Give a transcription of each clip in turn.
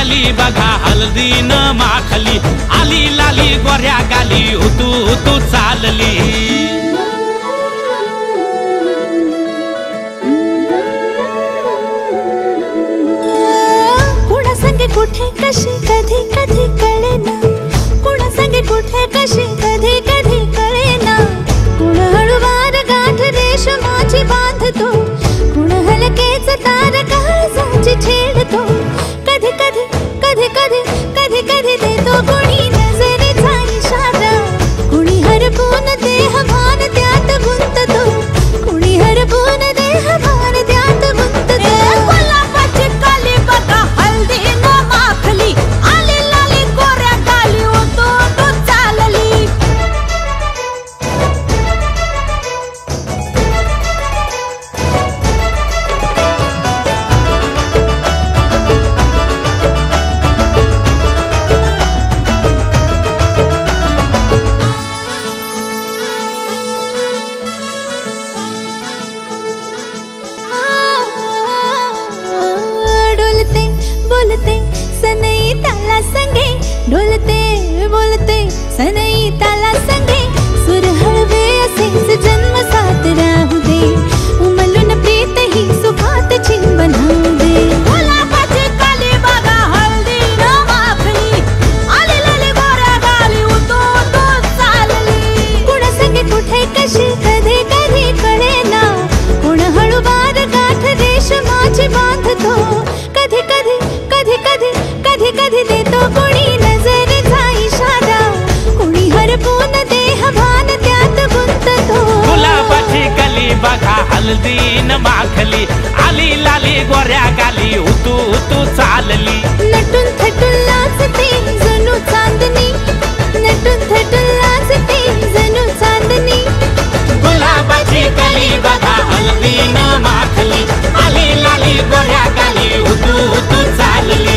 गाली बघा हळदीन माखली, आली लाली गोऱ्या गाली हुतू हुतू चालली। कुणा संगे कुठे कशी कधी कधी कळेना, कुणा संगे कुठे कशी कधी कधी कळेना। कुण हळूवार गाठ रेशमाची बांधतो, कुण हलकेच तार काळजाची छेडतो। कधी कधी कधी कधी कधी कधी देतो कुणी नजरेचा इशारा, कुणी हरपून देह भान त्यात गुंततो, कुणी हरपून देह भान त्यात गुंततो। गुलाबाची काली बघा हळदीन माखली, आली लाली गोऱ्या गाली हुतू हुतू चालली। डोलते बोलते सनई ताला संगे, डोलते बोलते सनई ताला संगे। सुर हळवे असेच जन्म साथ राहू दे, उमलून प्रीत ही सुखात चिन बनवू दे। गुलाबाची काली बघा हळदीन माखली, आली लाली गोऱ्या गाली हुतू हुतू चालली। कुणा संगे कुठे कशी कधी कधी कळेना, कुण हळूवार गाठ रेशमाची बांधतो। कधी कधी कधी कधी कधी कधी देतो कुणी नजरेचा इशारा, कुणी हरपून देह भान त्यात गुंततो। गुलाबाची कली बघा हळदीन माखली, आली लाली गोऱ्या गाली हुतू हुतू चालली। नटून थटून लाजते जणू चांदणी, नटून थटून लाजते जणू चांदणी। गुलाबाची कली बघा हळदीन माखली, आली लाली गोऱ्या गाली हुतू हुतू चालली।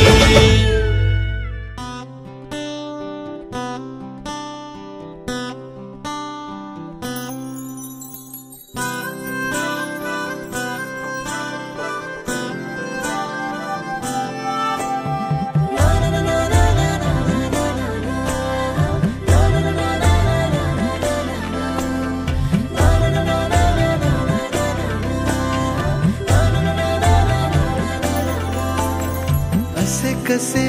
असे कसे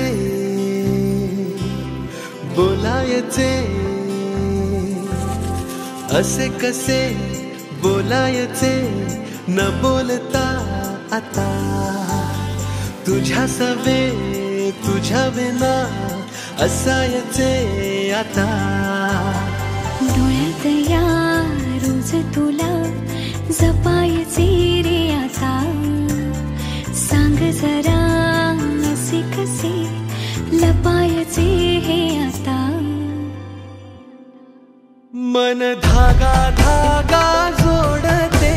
बोलायचे, असे कसे बोलायचे न बोलता आता। तुझ्या सवे तुझ्या विना असायचे आता। डोळ्यात या रोज तुला जपायचे रे आता। सांग जरा असे कसे लपायचे हे आता। मन धागा धागा जोडते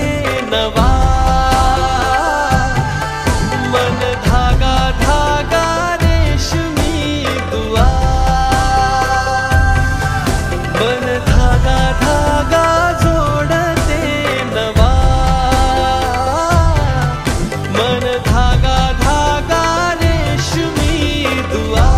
नवा, मन धागा धागा रेशमी दुआ। मन धागा धागा जोडते नवा, मन धागा धागा रेशमी दुआ।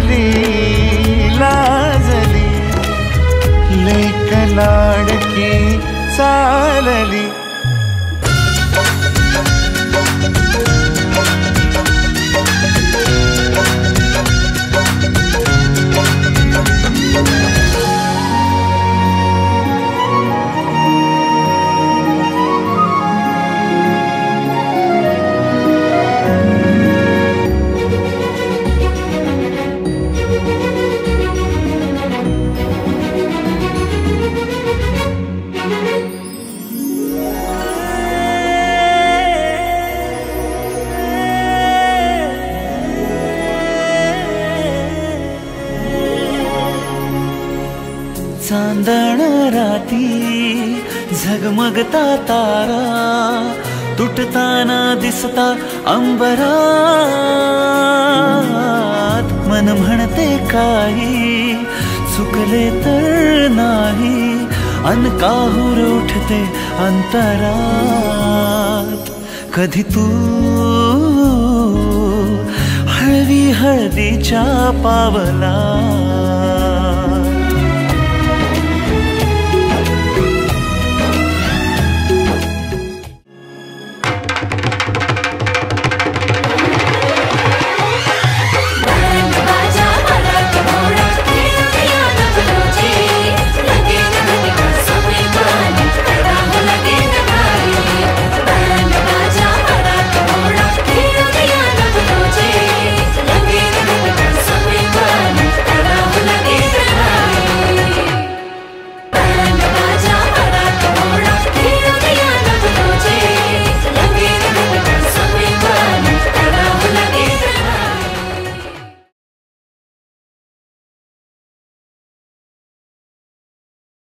लाजली लाजली लेक लाडकी चालली. चांदण राती झगमगता तारा तुटताना दिसता अंबरात. मन म्हणते काही चुकले तर नाही अन काहूर उठते अंतरात. कधी तू हळवी हळदीच्या पावला